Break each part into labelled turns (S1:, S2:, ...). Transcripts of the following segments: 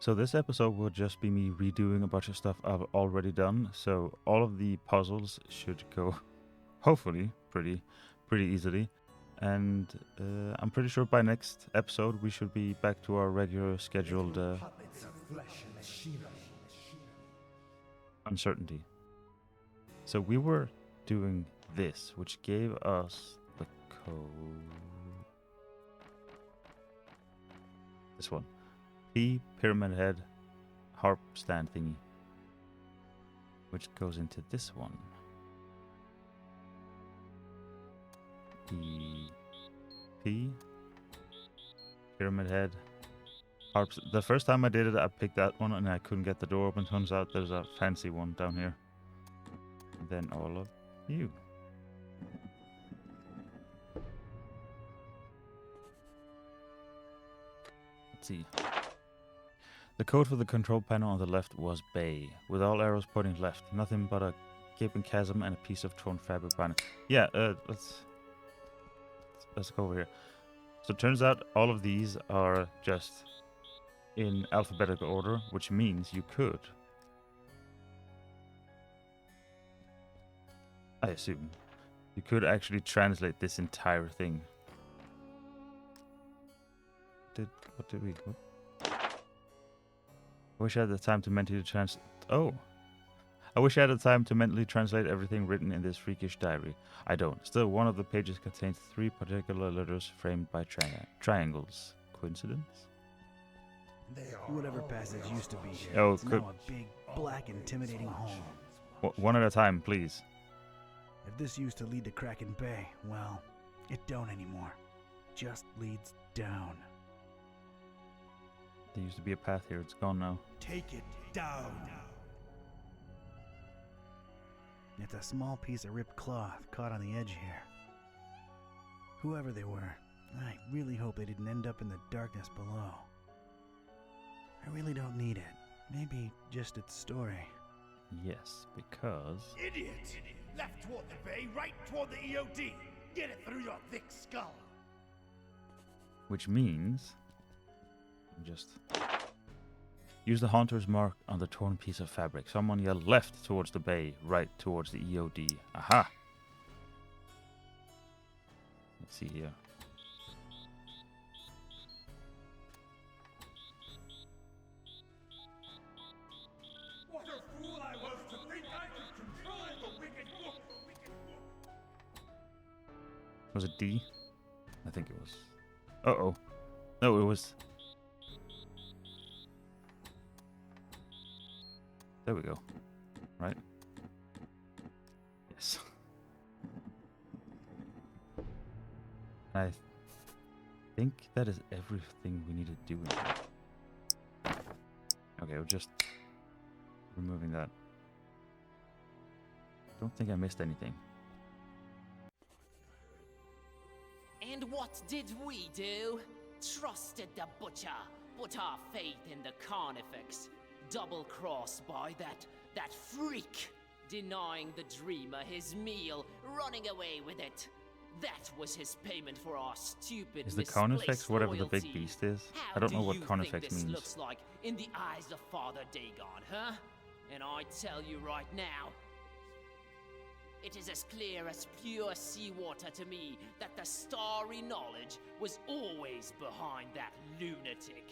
S1: So this episode will just be me redoing a bunch of stuff I've already done. So all of the puzzles should go, hopefully, pretty easily. And I'm pretty sure by next episode we should be back to our regular scheduled uncertainty. So we were doing this, which gave us the code. This one. P, pyramid head, harp stand thingy. Which goes into this one. P, pyramid head, harp. The first time I did it, I picked that one and I couldn't get the door open. Turns out there's a fancy one down here. And then all of you. Let's see. The code for the control panel on the left was Bay, with all arrows pointing left. Nothing but a gaping chasm and a piece of torn fabric behind it. Yeah, let's go over here. So it turns out all of these are just in alphabetical order, which means you could, I assume, you could actually translate this entire thing. What did we... What? I wish I had the time to mentally I wish I had the time to mentally translate everything written in this freakish diary. I don't. Still, one of the pages contains 3 particular letters framed by triangles. Coincidence?
S2: Whatever passage used to be here,
S1: Oh,
S2: it's now a big, black, intimidating hole.
S1: One at a time, please.
S2: If this used to lead to Kraken Bay, well, it don't anymore. Just leads down.
S1: There used to be a path here. It's gone now.
S2: Take it down. It's a small piece of ripped cloth caught on the edge here. Whoever they were, I really hope they didn't end up in the darkness below. I really don't need it. Maybe just its story.
S1: Yes, because...
S3: Idiot! Left toward the bay, right toward the EOD. Get it through your thick skull.
S1: Which means... Just... Use the Haunter's mark on the torn piece of fabric. Someone yell left towards the bay, right towards the EOD. Aha! Let's see here.
S3: What a fool I was to think I could control the wicked book!
S1: Was it D? I think it was. Uh-oh. No, it was... There we go. Right? Yes. I think that is everything we need to do in here. Okay, we're just removing that. Don't think I missed anything.
S4: And what did we do? Trusted the butcher, put our faith in the carnifex. Double-crossed by that freak, denying the dreamer his meal, running away with it. That was his payment for our stupid
S1: Is the
S4: misplaced
S1: carnifex whatever the big
S4: loyalty.
S1: beast is?
S4: How
S1: I don't know
S4: do
S1: what
S4: you
S1: carnifex
S4: think this
S1: means.
S4: looks like in the eyes of Father Dagon, huh? And I tell you right now, it is as clear as pure seawater to me that the starry knowledge was always behind that lunatic.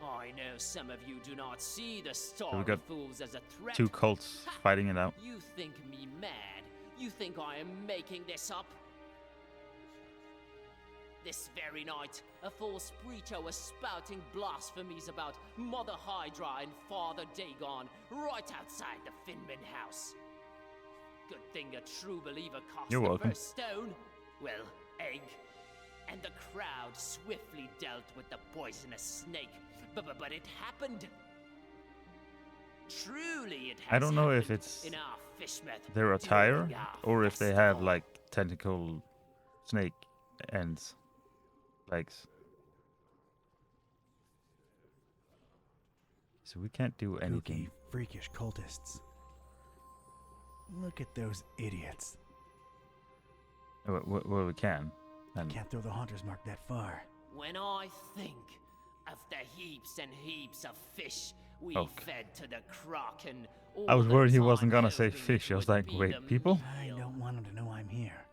S4: I know some of you do not see the starry
S1: got
S4: fools as a threat.
S1: 2 cults fighting it out.
S4: You think me mad? You think I am making this up? This very night, a false preacher was spouting blasphemies about Mother Hydra and Father Dagon right outside the Finman house. Good thing a true believer cast
S1: You're
S4: the
S1: welcome.
S4: first stone. Well, egg. And the crowd swiftly dealt with the poisonous snake. But it happened. Truly it has
S1: I don't know if
S4: happened
S1: it's
S4: in our Fishmouth
S1: their attire
S4: during our
S1: or if they have
S4: festival.
S1: like tentacle snake ends, legs. So we can't do anything.
S2: Kooky, freakish cultists. Look at those idiots.
S1: Well, we can. And
S2: Can't throw the Haunter's mark that far.
S4: When I think of heaps and heaps of fish we
S1: Okay.
S4: fed to the Kraken.
S1: I was
S4: all the
S1: worried he
S4: time
S1: wasn't gonna say
S4: hoping
S1: fish.
S4: it
S1: I was
S4: would
S1: like,
S4: be
S1: wait,
S4: the
S1: people?
S2: I
S4: meal.
S2: don't want him to know I'm here.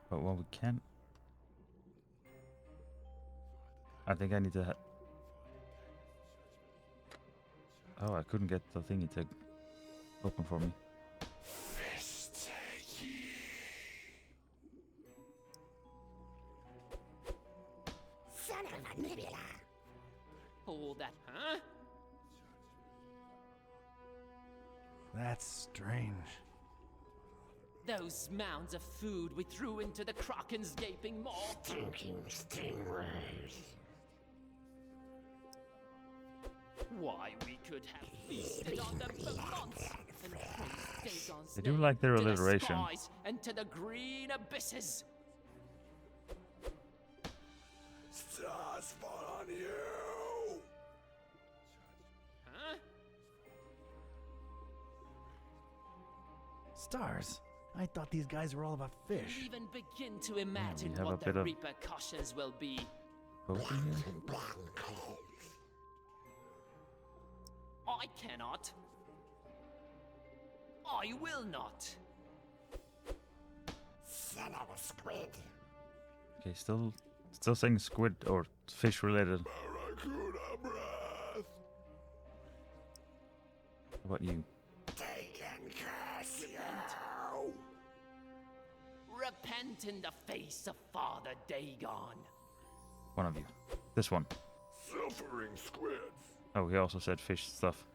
S1: But what we can... I think I need to... Oh, I couldn't get the thingy to open for me.
S4: All that, huh?
S2: That's strange.
S4: Those mounds of food we threw into the Kraken's gaping maw.
S5: Stinking stingrays.
S4: Why, we could have feasted on them for months and praised Dagon's
S1: I do
S4: name
S1: like their
S4: to the
S1: alliteration.
S4: skies and to the green abysses.
S3: Stars fall on you!
S4: Huh?
S2: Stars? I thought these guys were all about fish.
S4: Even begin to imagine
S1: have a
S4: what the
S1: bit of-
S4: repercussions will be.
S1: Open here?
S4: I cannot. I will not.
S5: Son of a squid.
S1: Okay, still saying squid or fish related.
S3: Barracuda breath!
S1: How about you?
S5: They can curse you.
S4: Repent in the face of Father Dagon.
S1: One of you. This one.
S3: Suffering squids!
S1: Oh, he also said fish stuff.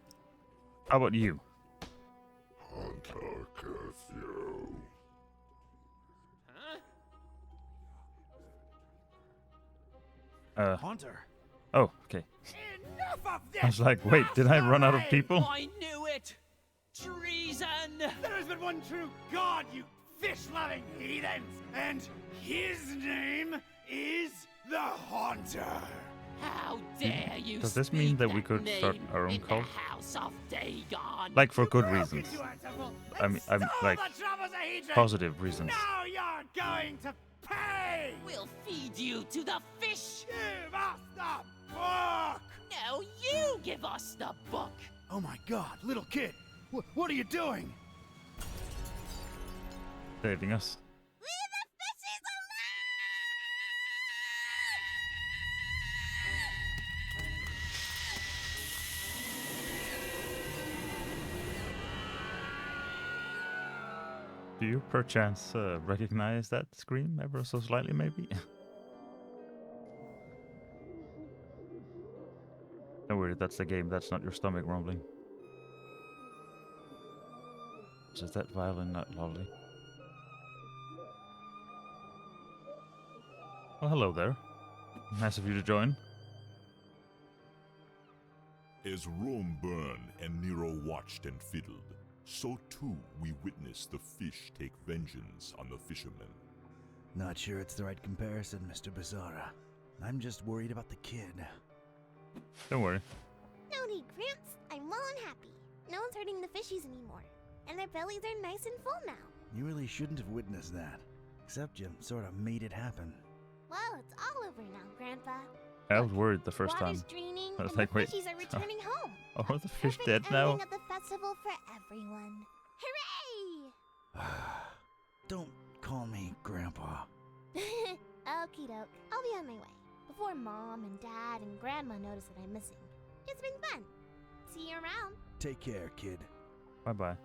S1: How about you?
S3: Hunter curse you!
S4: Huh?
S2: Haunter!
S1: Oh, okay.
S3: Enough of this!
S1: I was like, wait, did I run out of people?
S4: I knew it! Treason!
S3: There has been one true god, you fish-loving heathens! And his name is the Haunter!
S4: How dare you
S1: Does this
S4: speak
S1: mean that we
S4: that
S1: could start
S4: name
S1: our own
S4: in
S1: cult?
S4: the House of Dagon?
S1: Like for good
S3: Broke
S1: reasons.
S3: into our temple
S1: I
S3: and
S1: mean, I'm
S3: stole
S1: like
S3: the troubles of Hedron.
S1: positive reasons.
S3: Now you're going to pay!
S4: We'll feed you to the fish!
S3: Give us the book!
S4: No, you give us the book!
S2: Oh my god, little kid! What are you doing?
S1: Saving us. Do you perchance recognize that scream ever so slightly, maybe? Don't worry, that's the game. That's not your stomach rumbling. Is that violin not lovely? Well, hello there. Nice of you to join.
S6: As Rome burned and Nero watched and fiddled, so too we witnessed the fish take vengeance on the fishermen.
S2: Not sure it's the right comparison, Mr. Bizarra. I'm just worried about the kid.
S1: Don't worry.
S7: No need, Gramps. I'm well and happy. No one's hurting the fishies anymore. And their bellies are nice and full now.
S2: You really shouldn't have witnessed that. Except you sort of made it happen.
S7: Well, it's all over now, Grandpa.
S1: I was worried the first
S7: Water's
S1: time.
S7: draining,
S1: I was
S7: and
S1: like,
S7: the
S1: wait.
S7: fishies are returning home.
S1: Oh, are the fish
S7: Perfect
S1: dead now?
S7: ending of the festival for everyone. Hooray!
S2: Don't call me Grandpa.
S7: Okie doke. I'll be on my way. Before Mom and Dad and Grandma notice that I'm missing. It's been fun. See you around.
S2: Take care, kid.
S1: Bye-bye.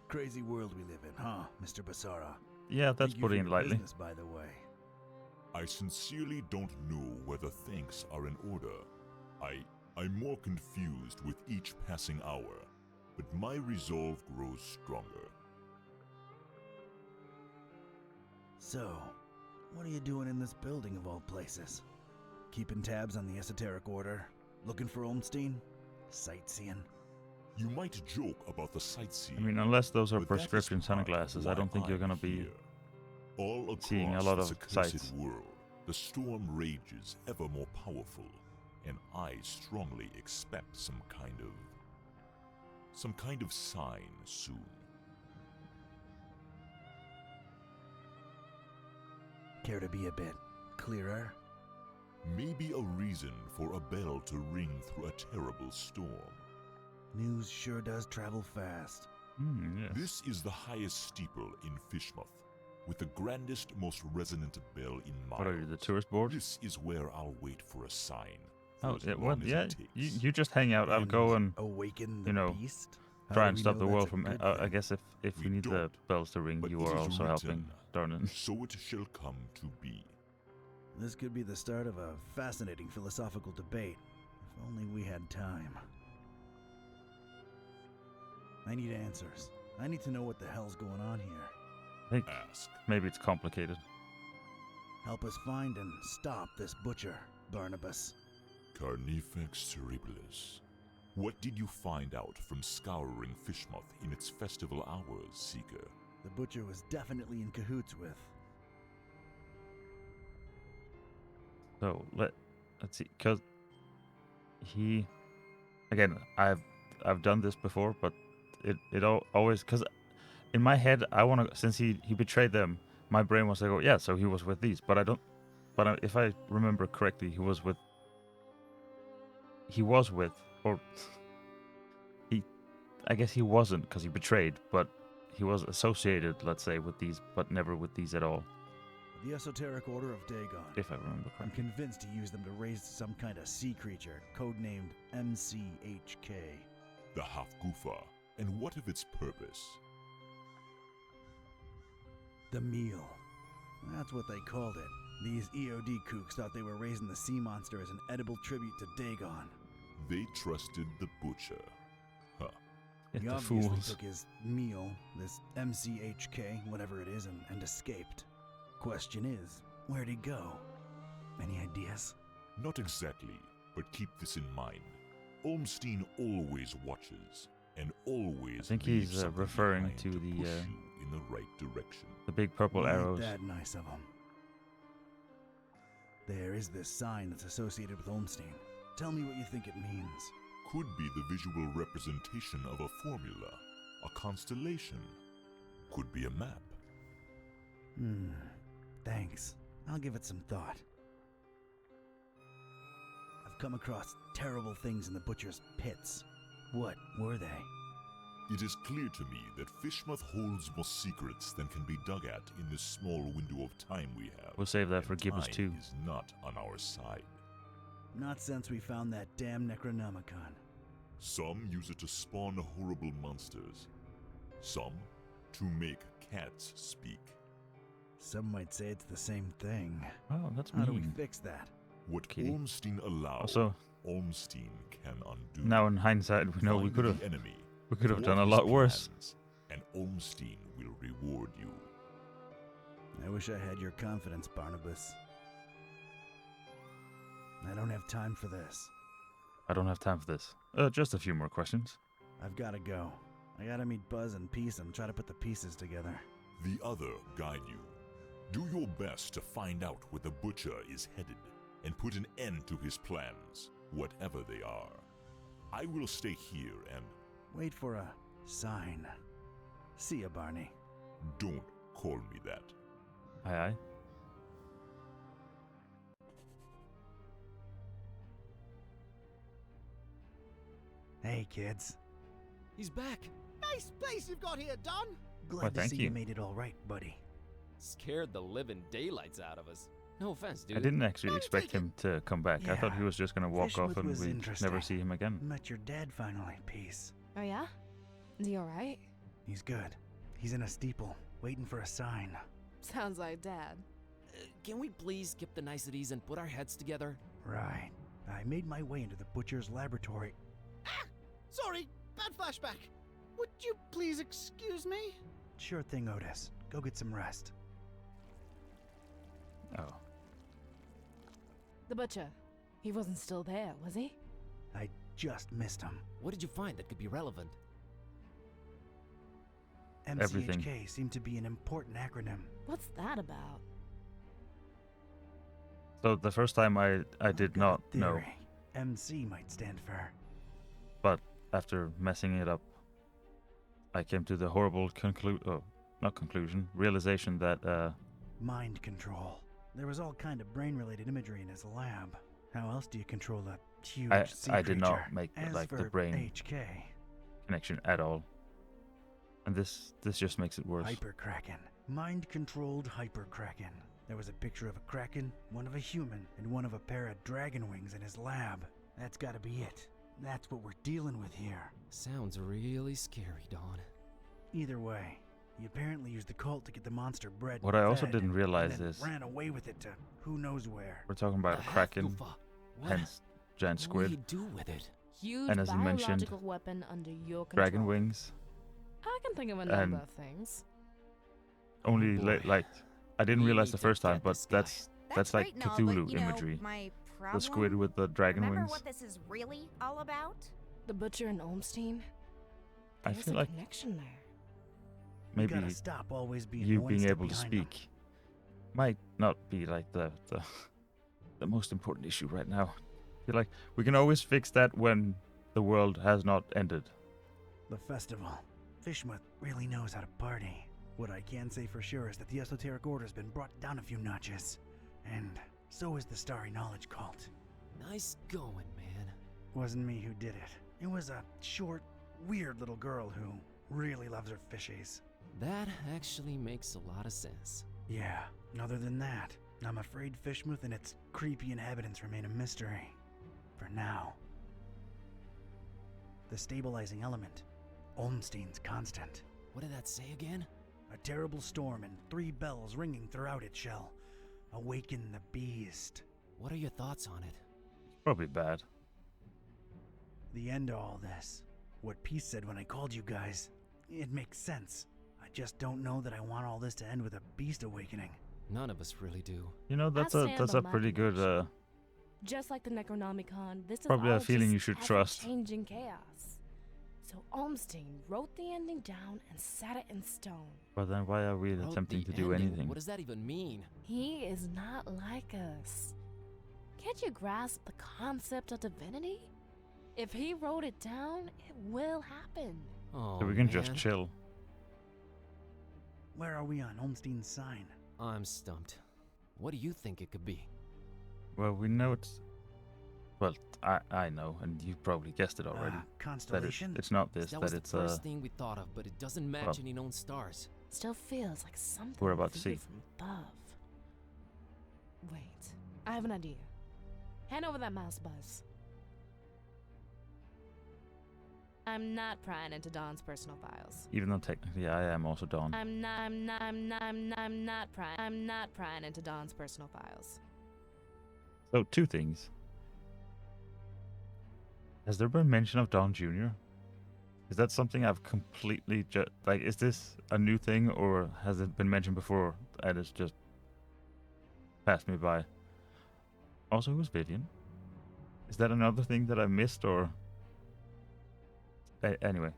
S2: Crazy world we live in, huh, Mr. Basara?
S1: Yeah, that's
S2: Thank you for
S1: putting it
S2: your
S1: lightly.
S2: business, by the way.
S6: I sincerely don't know whether thanks are in order. I'm more confused with each passing hour, but my resolve grows stronger.
S2: So, what are you doing in this building of all places? Keeping tabs on the esoteric order? Looking for Olmstein? Sightseeing?
S6: You might joke about the sightseeing.
S1: I mean, unless those are
S6: but that is
S1: prescription
S6: part of
S1: sunglasses, I
S6: why
S1: don't think you're
S6: I'm
S1: gonna be
S6: here. All across
S1: seeing a lot
S6: this
S1: of
S6: accursed
S1: sights.
S6: world, the storm rages ever more powerful, and I strongly expect some kind of sign soon.
S2: Care to be a bit clearer?
S6: Maybe a reason for a bell to ring through a terrible storm.
S2: News sure does travel fast.
S1: Yes.
S6: This is the highest steeple in Fishmouth, with the grandest, most resonant bell in miles.
S1: What are you, the tourist board?
S6: This is where I'll wait for a sign. for
S1: Oh,
S6: as
S1: yeah,
S6: long
S1: well,
S6: as
S1: yeah.
S6: it
S1: You,
S6: takes.
S1: you just hang out. I'll go and
S2: awaken the
S1: you know,
S2: beast? How
S1: try
S2: do
S1: and
S2: we
S1: stop
S2: know
S1: the
S2: that's
S1: world
S2: a
S1: from.
S2: good
S1: I
S2: thing?
S1: guess if we
S6: We
S1: need the
S6: don't,
S1: bells to ring,
S6: but
S1: you
S6: it
S1: are
S6: is
S1: also helping.
S6: written.
S1: Darn it.
S6: So it shall come to be.
S2: This could be the start of a fascinating philosophical debate. If only we had time. I need answers. I need to know what the hell's going on here.
S1: I think
S6: Ask.
S1: maybe it's complicated.
S2: Help us find and stop this butcher, Barnabas.
S6: Carnifex terribilis. What did you find out from scouring Fishmouth in its festival hours, Seeker?
S2: The butcher was definitely in cahoots with.
S1: So let's see, cause he, again, I've done this before, but it always, cause in my head I want to, since he betrayed them, my brain was like, oh yeah, so he was with these, but I don't, but if I remember correctly, he was with, or I guess he wasn't, because he betrayed, but he was associated, let's say, with these, but never with these at all,
S2: The Esoteric Order of Dagon.
S1: if I remember
S2: I'm
S1: correctly.
S2: convinced he used them to raise some kind of sea creature, codenamed MCHK.
S6: The Hafgufa. And what of its purpose?
S2: The meal. That's what they called it. These EOD kooks thought they were raising the sea monster as an edible tribute to Dagon.
S6: They trusted the butcher. Huh.
S1: Yeah,
S2: He
S1: the
S2: obviously
S1: fools.
S2: took his meal, this MCHK, whatever it is, and escaped. Question is, where'd he go? Any ideas?
S6: Not exactly, but keep this in mind. Olmstein always watches, and always
S1: I think
S6: leaves
S1: he's
S6: something
S1: referring
S6: behind
S1: to the
S6: push you in the right direction.
S1: The big purple
S2: Ain't
S1: arrows.
S2: that nice of him. There is this sign that's associated with Olmstein. Tell me what you think it means.
S6: Could be the visual representation of a formula, a constellation. Could be a map.
S2: Thanks. I'll give it some thought. I've come across terrible things in the butcher's pits. What were they?
S6: It is clear to me that Fishmouth holds more secrets than can be dug at in this small window of time we have.
S1: We'll save that
S6: and
S1: for Gibbous
S6: time
S1: too.
S6: is not on our side.
S2: Not since we found that damn Necronomicon.
S6: Some use it to spawn horrible monsters. Some to make cats speak.
S2: Some might say it's the same thing.
S1: Oh, that's
S2: How do we
S1: mean.
S2: fix that?
S6: What
S1: Kitty.
S6: Olmstein allowed,
S1: Also,
S6: Olmstein can undo.
S1: now in hindsight, we know we
S6: Find
S1: could have
S6: the enemy,
S1: done
S6: thwart
S1: a
S6: his
S1: lot worse.
S6: plans, and Olmstein will reward you.
S2: I wish I had your confidence, Barnabas. I don't have time for this.
S1: I don't have time for this. Just a few more questions.
S2: I've gotta go. I gotta meet Buzz and Peace and try to put the pieces together.
S6: The other guide you. Do your best to find out where the butcher is headed, and put an end to his plans, whatever they are. I will stay here and
S2: Wait for a sign. See ya, Barney.
S6: don't call me that.
S1: Aye, aye.
S2: Hey, kids.
S8: He's back.
S3: Nice place you've got here, Don.
S2: Glad
S1: Well,
S2: to
S1: thank
S2: see
S1: you.
S2: you made it all right, buddy.
S8: Scared the living daylights out of us. No offense, dude.
S1: I didn't actually
S3: I'm
S1: expect him to come back. I thought he
S2: Yeah.
S1: was just gonna walk off
S2: Fishmouth
S1: and
S2: was
S1: we'd
S2: interesting.
S1: never see him again.
S2: Met your dad finally, Peace.
S9: Oh yeah? Is he alright?
S2: He's good. He's in a steeple, waiting for a sign.
S9: Sounds like Dad.
S8: Can we please skip the niceties and put our heads together?
S2: Right. I made my way into the butcher's laboratory.
S3: Sorry, bad flashback. Would you please excuse me?
S2: Sure thing, Otis. Go get some rest.
S1: Oh,
S9: The butcher. He wasn't still there, was he?
S2: I just missed him.
S8: What did you find that could be relevant?
S1: Everything.
S2: MCHK seemed to be an important acronym.
S9: What's that about?
S1: so the first time I did
S2: Got a
S1: not know,
S2: theory. MC might stand for.
S1: but after messing it up, I came to the horrible realization that
S2: Mind control. There was all kind of brain-related imagery in his lab. How else do you control a huge sea
S1: I did not
S2: creature?
S1: make
S2: As
S1: like the
S2: for
S1: brain
S2: HK,
S1: connection at all. And this just makes it worse.
S2: Hyper-Kraken. Mind-controlled Hyper-Kraken. There was a picture of a Kraken, one of a human, and one of a pair of dragon wings in his lab. That's gotta be it. That's what we're dealing with here.
S8: Sounds really scary, Dawn.
S2: Either way, he apparently used the cult to get the monster bred.
S1: What
S2: and
S1: I also
S2: fed,
S1: didn't realize
S2: and then
S1: is
S2: ran away with it to who knows where.
S1: we're talking about a kraken,
S8: What
S1: hence giant
S8: what do you
S1: squid,
S8: do with it?
S9: Huge
S1: And as you mentioned,
S9: biological weapon under your control.
S1: dragon wings.
S9: I can think of a number
S1: and
S9: of things.
S1: Only
S8: boy.
S1: like I didn't
S8: We
S1: realize
S8: need
S1: the
S8: to
S1: first time,
S8: get
S1: but
S8: this guy.
S1: that's like
S10: great and all,
S1: Cthulhu
S10: but, you know,
S1: imagery.
S10: my
S1: The squid
S10: problem?
S1: with the dragon
S10: Remember
S1: wings.
S10: what this is really all about?
S9: The butcher and Olmstein.
S1: I
S9: There's
S1: feel
S9: a
S1: like
S9: connection there.
S2: You
S1: maybe
S2: gotta stop always being
S1: you
S2: one
S1: being
S2: step
S1: able to
S2: behind them.
S1: speak might not be like the the most important issue right now. I feel like we can always fix that when the world has not ended.
S2: The festival. Fishmuth really knows how to party. What I can say for sure is that the Esoteric Order's been brought down a few notches. And so is the Starry Knowledge Cult.
S8: Nice going, man.
S2: Wasn't me who did it. It was a short, weird little girl who really loves her fishies.
S8: That actually makes a lot of sense.
S2: Yeah, other than that, I'm afraid Fishmuth and its creepy inhabitants remain a mystery. For now. The stabilizing element. Olmstein's constant.
S8: What did that say again?
S2: A terrible storm and 3 bells ringing throughout it shall awaken the beast.
S8: What are your thoughts on it?
S1: Probably bad.
S2: The end of all this. What Peace said when I called you guys. It makes sense. I just don't know that I want all this to end with a beast awakening.
S8: None of us really do.
S1: You know, that's
S9: I
S1: a
S9: stand
S1: that's
S9: on
S1: a
S9: my
S1: pretty good
S9: conviction. Just like the Necronomicon, this is
S1: Probably a
S9: all
S1: feeling
S9: just
S1: you should trust.
S9: Changing chaos. So Olmstein wrote the ending down and set it in stone.
S1: but then why are we
S8: Wrote
S1: attempting
S8: the
S1: to do
S8: ending.
S1: anything?
S8: What does that even mean?
S9: He is not like us. Can't you grasp the concept of divinity? If he wrote it down, it will happen.
S8: Oh,
S1: So we can just
S8: man.
S1: chill.
S2: Where are we on Olmstein's sign?
S8: I'm stumped. What do you think it could be?
S1: Well, we know it's. Well, I know, and you probably guessed it already. That
S2: Constellation?
S1: it's not this.
S8: That was
S1: That
S8: the
S1: it's
S8: first thing we thought of, but it doesn't match
S1: well-
S8: any known stars.
S9: Still feels like something
S1: We're about to
S9: viewed
S1: see.
S9: from above. Wait, I have an idea. Hand over that mouse, Buzz. I'm not prying into Dawn's personal files.
S1: Even though technically I am also Dawn.
S9: I'm not prying into Dawn's personal files.
S1: So 2 things. Has there been mention of Dawn Jr.? Is that something I've completely like? Is this a new thing, or has it been mentioned before and it's just passed me by? Also, who's Vivian? Is that another thing that I missed, or? Anyway,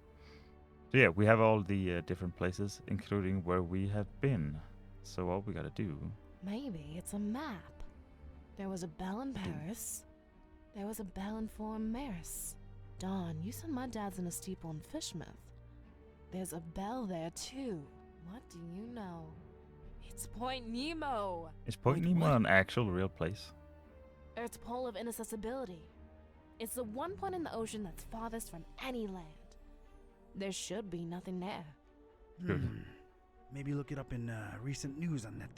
S1: so yeah, we have all the different places, including where we have been. So all we gotta do.
S9: Maybe it's a map. There was a bell in Paris. There was a bell in Forum Maris. Dawn, you said my dad's in a steeple in Fishmouth. There's a bell there too. What do you know? It's Point Nemo.
S1: Is Point
S8: Wait,
S1: Nemo
S8: what?
S1: an actual real place?
S9: Earth's pole of inaccessibility. It's the one point in the ocean that's farthest from any land. There should be nothing there.
S1: Good.
S2: Maybe look it up in recent news on that,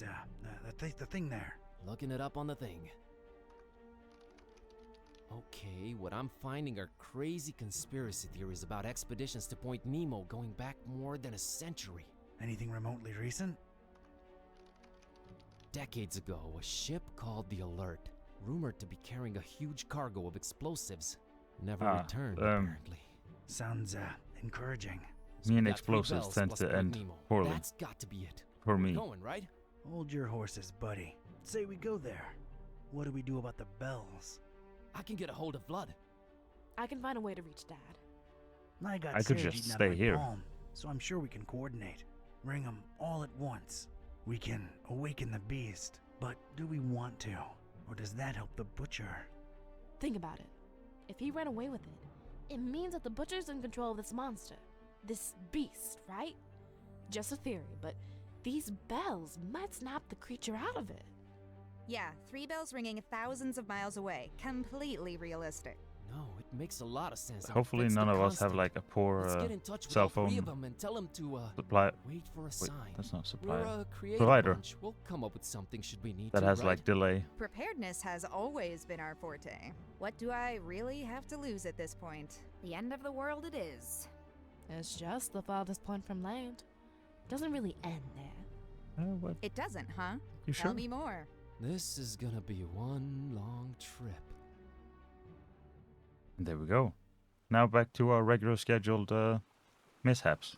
S2: the thing there.
S8: Looking it up on the thing. Okay, what I'm finding are crazy conspiracy theories about expeditions to Point Nemo going back more than a century.
S2: Anything remotely recent?
S8: Decades ago, a ship called the Alert, rumored to be carrying a huge cargo of explosives, never returned apparently.
S2: Sounds encouraging.
S8: So
S1: Me
S8: we
S1: and
S8: got 3
S1: explosives
S8: bells
S1: tend
S8: plus
S1: to
S8: Point
S1: end
S8: Nemo.
S1: poorly.
S8: That's got to be it.
S1: For me.
S8: Going, right?
S2: Hold your horses, buddy. Say we go there. What do we do about the bells?
S8: I can get a hold of Blood.
S9: I can find a way to reach Dad.
S2: I got
S1: I could
S2: Sarah
S1: just
S2: eating out
S1: stay
S2: of my
S1: here.
S2: palm, so I'm sure we can coordinate. Ring them all at once. We can awaken the beast, but do we want to? Or does that help the butcher?
S9: Think about it. If he ran away with it, it means that the butcher's in control of this monster. This beast, right? Just a theory, but these bells might snap the creature out of it.
S10: Yeah, 3 bells ringing thousands of miles away. Completely realistic.
S8: No, it makes a lot of sense.
S1: Hopefully none of us have like a poor
S8: Let's get in touch with
S1: cell
S8: all 3
S1: phone
S8: of them and tell them to
S1: supply.
S8: wait for a
S1: Wait,
S8: sign.
S1: that's not
S8: We're
S1: supplier.
S8: a creative
S1: Provider.
S8: bunch. We'll come up with something should we need
S1: That
S8: to,
S1: has
S8: right?
S1: like delay.
S10: Preparedness has always been our forte. What do I really have to lose at this point? The end of the world it is.
S9: It's just the farthest point from land. Doesn't really end there.
S1: What?
S10: It doesn't, huh?
S1: You
S10: Tell
S1: sure?
S10: me more.
S8: This is gonna be one long trip.
S1: There we go. Now back to our regular scheduled mishaps.